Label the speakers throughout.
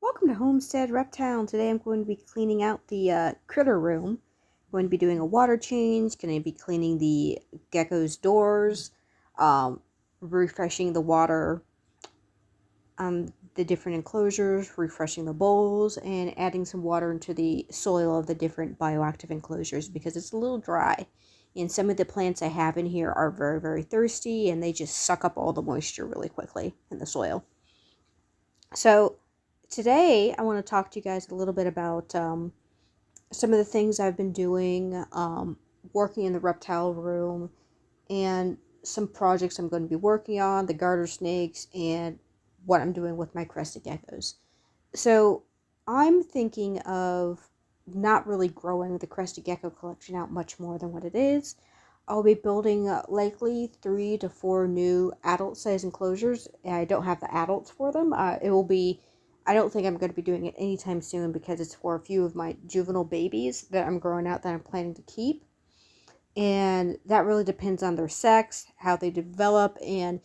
Speaker 1: Welcome to Homestead Reptile. Today I'm going to be cleaning out the critter room. I'm going to be doing a water change, going to be cleaning the gecko's doors, refreshing the water, the different enclosures, refreshing the bowls, and adding some water into the soil of the different bioactive enclosures because it's a little dry. And some of the plants I have in here are very, very thirsty and they just suck up all the moisture really quickly in the soil. So today I want to talk to you guys a little bit about some of the things I've been doing, working in the reptile room, and some projects I'm going to be working on, the garter snakes, and what I'm doing with my crested geckos. So I'm thinking of not really growing the crested gecko collection out much more than what it is. I'll be building likely 3 to 4 new adult size enclosures. I don't have the adults for them. It will be, I don't think I'm going to be doing it anytime soon because it's for a few of my juvenile babies that I'm growing out that I'm planning to keep. And that really depends on their sex, how they develop, and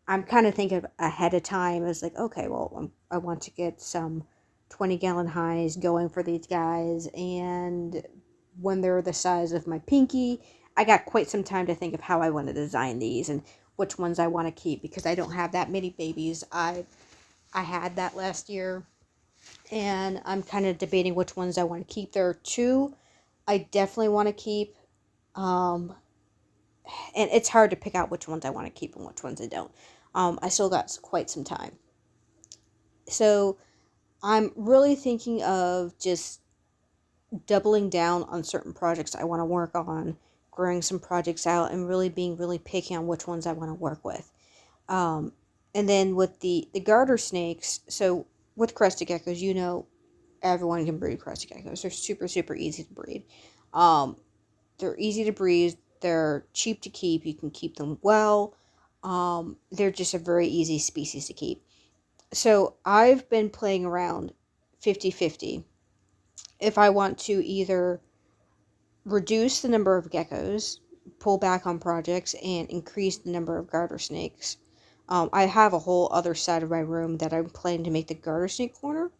Speaker 1: I'm kind of thinking ahead of time as like, okay, well, I want to get some 20-gallon highs going for these guys, and when they're the size of my pinky, I got quite some time to think of how I want to design these and which ones I want to keep because I don't have that many babies. I had that last year, and I'm kind of debating which ones I want to keep. There are two I definitely want to keep, um, and it's hard to pick out which ones I want to keep and which ones I don't. I still got quite some time. So I'm really thinking of just doubling down on certain projects I want to work on, growing some projects out, and really being really picky on which ones I want to work with. Um, and then with the garter snakes, so with crested geckos, everyone can breed crested geckos. They're super, super easy to breed. Um, they're easy to breed. They're cheap to keep. You can keep them well. They're just a very easy species to keep. So I've been playing around 50-50. If I want to either reduce the number of geckos, pull back on projects, and increase the number of garter snakes. I have a whole other side of my room that I'm planning to make the garter snake corner.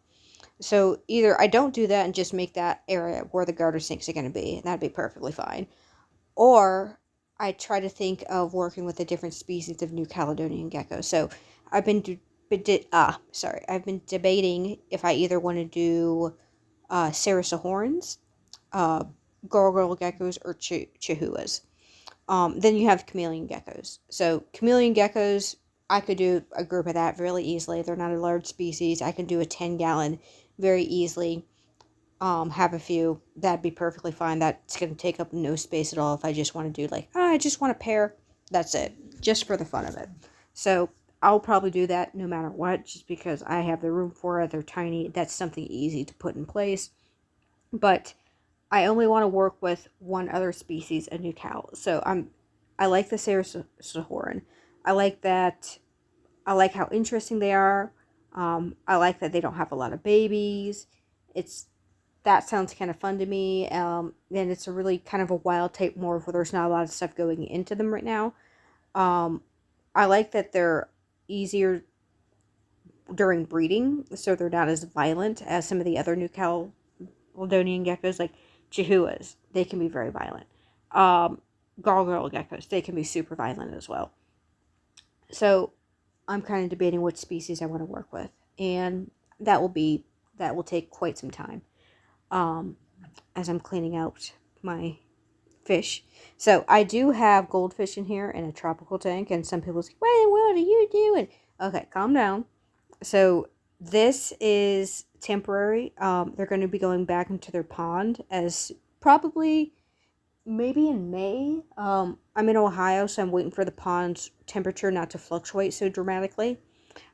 Speaker 1: So either I don't do that and just make that area where the garter snakes are going to be, and that'd be perfectly fine. Or I try to think of working with a different species of New Caledonian gecko. So I've been I've been debating if I either want to do Sarasahorns, uh, gargoyle geckos, or chihuahuas. Then you have chameleon geckos. So chameleon geckos, I could do a group of that really easily. They're not a large species. I can do a 10-gallon very easily. Have a few. That'd be perfectly fine. That's going to take up no space at all if I just want to do I just want a pair. That's it. Just for the fun of it. So I'll probably do that no matter what, just because I have the room for it. They're tiny. That's something easy to put in place. But I only want to work with one other species, a new cow. So I like the Sarasahorn. I like that. I like how interesting they are. I like that they don't have a lot of babies. It's that sounds kind of fun to me. And it's a really kind of a wild type morph where there's not a lot of stuff going into them right now. Um, I like that they're easier during breeding, so they're not as violent as some of the other New Caledonian geckos, like chihuahuas. They can be very violent. Um, Gargoyle geckos, they can be super violent as well. So I'm kind of debating which species I want to work with, and that will take quite some time. Um, as I'm cleaning out my fish. So I do have goldfish in here in a tropical tank, and some people say, what are you doing? Okay, calm down. So this is temporary. They're going to be going back into their pond as probably maybe in May. I'm in Ohio, so I'm waiting for the pond's temperature not to fluctuate so dramatically.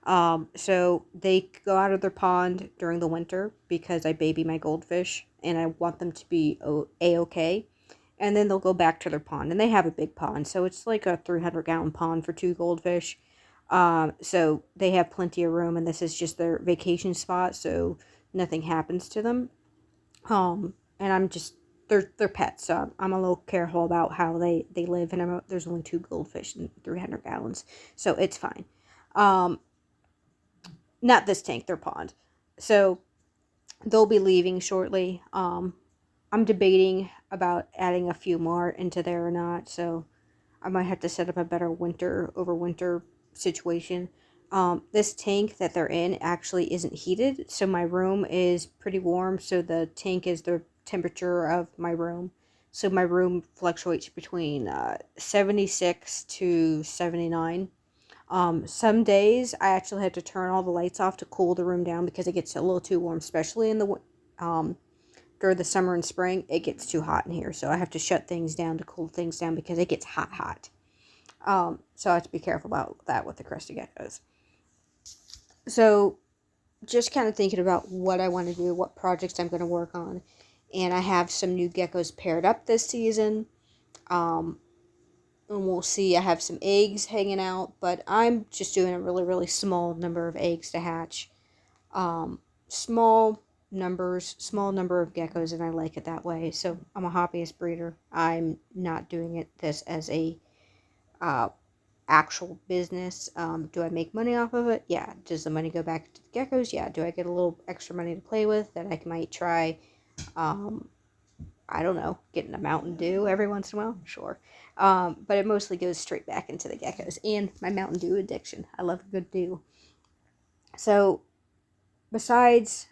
Speaker 1: So they go out of their pond during the winter because I baby my goldfish and I want them to be A-okay. And then they'll go back to their pond. And they have a big pond, so it's like a 300-gallon pond for 2 goldfish. So they have plenty of room, and this is just their vacation spot, so nothing happens to them. And I'm just they're pets, so I'm a little careful about how they live. And there's only 2 goldfish in 300 gallons, so it's fine. Um, Not this tank, their pond. So they'll be leaving shortly. I'm debating about adding a few more into there or not. So I might have to set up a better winter situation. This tank that they're in actually isn't heated, so my room is pretty warm. So the tank is the temperature of my room. So my room fluctuates between 76 to 79. Some days I actually had to turn all the lights off to cool the room down because it gets a little too warm, especially in the during the summer and spring. It gets too hot in here, so I have to shut things down to cool things down because it gets hot. So I have to be careful about that with the crested geckos. So just kind of thinking about what I want to do, what projects I'm going to work on. And I have some new geckos paired up this season. And we'll see. I have some eggs hanging out, but I'm just doing a really, really small number of eggs to hatch. Small small number of geckos, and I like it that way. So I'm a hobbyist breeder. I'm not doing this as a uh, actual business. Do I make money off of it? Yeah. Does the money go back to the geckos? Yeah. Do I get a little extra money to play with that I might try? I don't know, getting a Mountain Dew every once in a while? Sure. But it mostly goes straight back into the geckos and my Mountain Dew addiction. I love a good dew. So, besides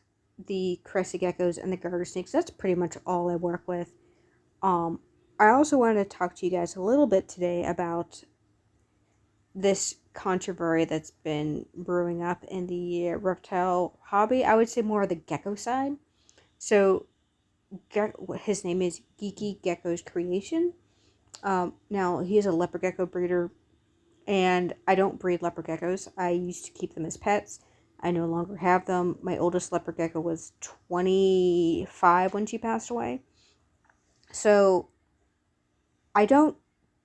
Speaker 1: the crested geckos and the garter snakes, that's pretty much all I work with. I also wanted to talk to you guys a little bit today about this controversy that's been brewing up in the reptile hobby. I would say more of the gecko side. So, his name is Geeky Gecko's Creation. Now, he is a leopard gecko breeder, and I don't breed leopard geckos. I used to keep them as pets. I no longer have them. My oldest leopard gecko was 25 when she passed away. So, I don't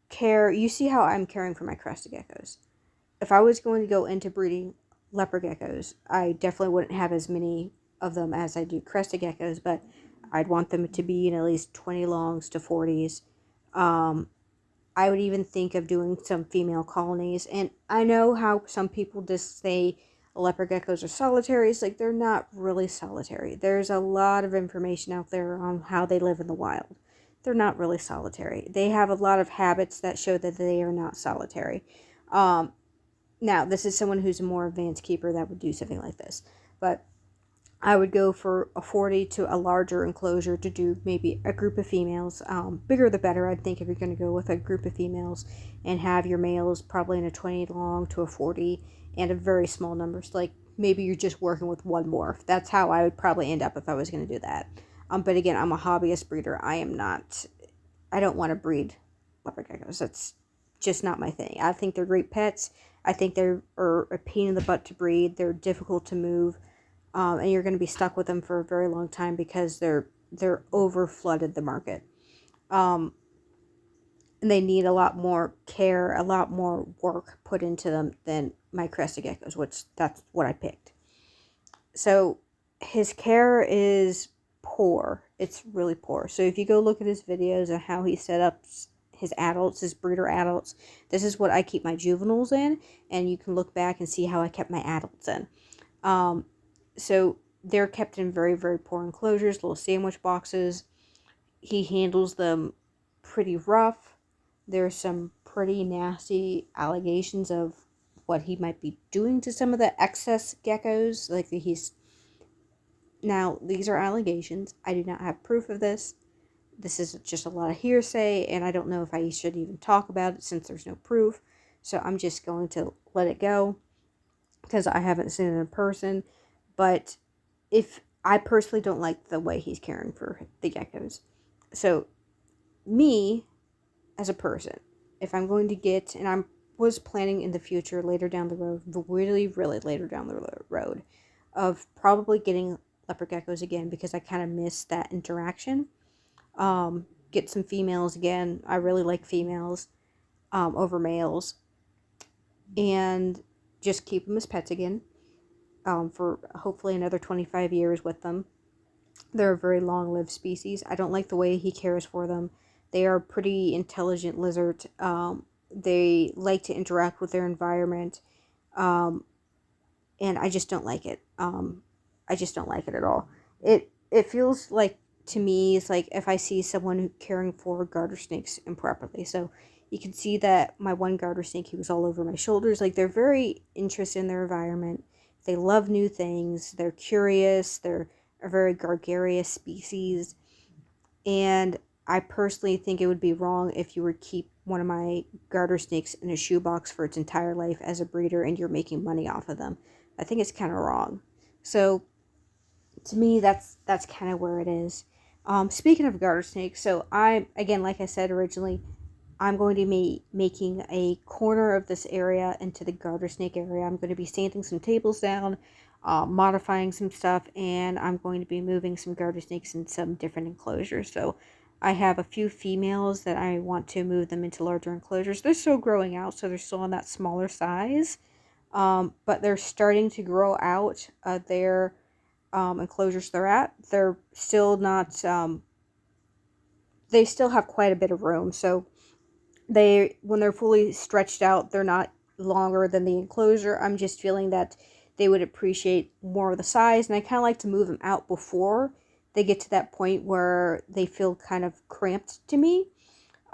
Speaker 1: care. You see how I'm caring for my crested geckos. If I was going to go into breeding leopard geckos, I definitely wouldn't have as many of them as I do crested geckos, but I'd want them to be in at least 20 longs to 40s. I would even think of doing some female colonies. And I know how some people just say leopard geckos are solitary. It's like they're not really solitary. There's a lot of information out there on how they live in the wild. They're not really solitary. They have a lot of habits that show that they are not solitary. Now, this is someone who's a more advanced keeper that would do something like this. But I would go for a 40 to a larger enclosure to do maybe a group of females. Bigger the better, I think, if you're going to go with a group of females and have your males probably in a 20 long to a 40 and a very small numbers. Like maybe you're just working with one morph. That's how I would probably end up if I was going to do that. But again, I'm a hobbyist breeder. I don't want to breed leopard geckos. That's just not my thing. I think they're great pets. I think they're a pain in the butt to breed. They're difficult to move. And you're going to be stuck with them for a very long time because they're over flooded the market. And they need a lot more care, a lot more work put into them than my crested geckos, which that's what I picked. So his care is poor. It's really poor. So if you go look at his videos and how he set up his adults, his breeder adults, this is what I keep my juveniles in, and you can look back and see how I kept my adults in. So they're kept in very, very poor enclosures, little sandwich boxes. He handles them pretty rough. There's some pretty nasty allegations of what he might be doing to some of the excess geckos. Like now, these are allegations. I do not have proof of this. This is just a lot of hearsay, and I don't know if I should even talk about it since there's no proof. So I'm just going to let it go because I haven't seen it in person. But if I personally don't like the way he's caring for the geckos. So me as a person, if I'm going to get, and I was planning in the future later down the road, really, really later down the road, of probably getting leopard geckos again because I kind of miss that interaction. Get some females again. I really like females over males. And just keep them as pets again. For hopefully another 25 years with them. They're a very long-lived species. I don't like the way he cares for them. They are pretty intelligent lizards. They like to interact with their environment. And I just don't like it. I just don't like it at all. It feels like, to me, it's like if I see someone caring for garter snakes improperly. So you can see that my one garter snake, he was all over my shoulders. Like, they're very interested in their environment. They love new things. They're curious. They're a very gregarious species. And I personally think it would be wrong if you were to keep one of my garter snakes in a shoebox for its entire life as a breeder and you're making money off of them. I think it's kind of wrong. So to me, that's kind of where it is. Speaking of garter snakes, so I, again, like I said originally, I'm going to be making a corner of this area into the garter snake area. I'm going to be sanding some tables down, modifying some stuff, and I'm going to be moving some garter snakes in some different enclosures. So I have a few females that I want to move them into larger enclosures. They're still growing out, so they're still on that smaller size, but they're starting to grow out their enclosures they're at. They're still not, they still have quite a bit of room, so when they're fully stretched out, they're not longer than the enclosure. I'm just feeling that they would appreciate more of the size, and I kind of like to move them out before they get to that point where they feel kind of cramped to me.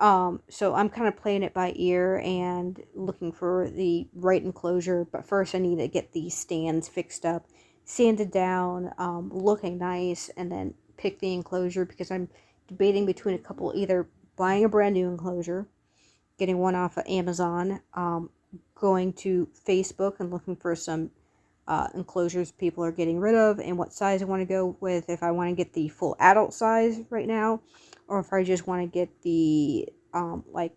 Speaker 1: So I'm kind of playing it by ear and looking for the right enclosure, but first I need to get these stands fixed up, sanded down, looking nice, and then pick the enclosure, because I'm debating between a couple, either buying a brand new enclosure, getting one off of Amazon, going to Facebook and looking for some enclosures people are getting rid of and what size I want to go with, if I want to get the full adult size right now, or if I just want to get the like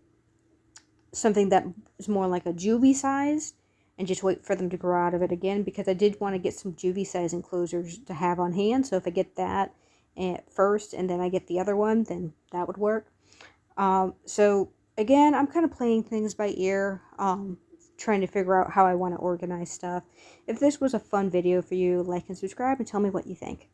Speaker 1: something that is more like a juvie size and just wait for them to grow out of it again, because I did want to get some juvie size enclosures to have on hand. So if I get that at first and then I get the other one, then that would work. So again, I'm kind of playing things by ear, trying to figure out how I want to organize stuff. If this was a fun video for you, like and subscribe and tell me what you think.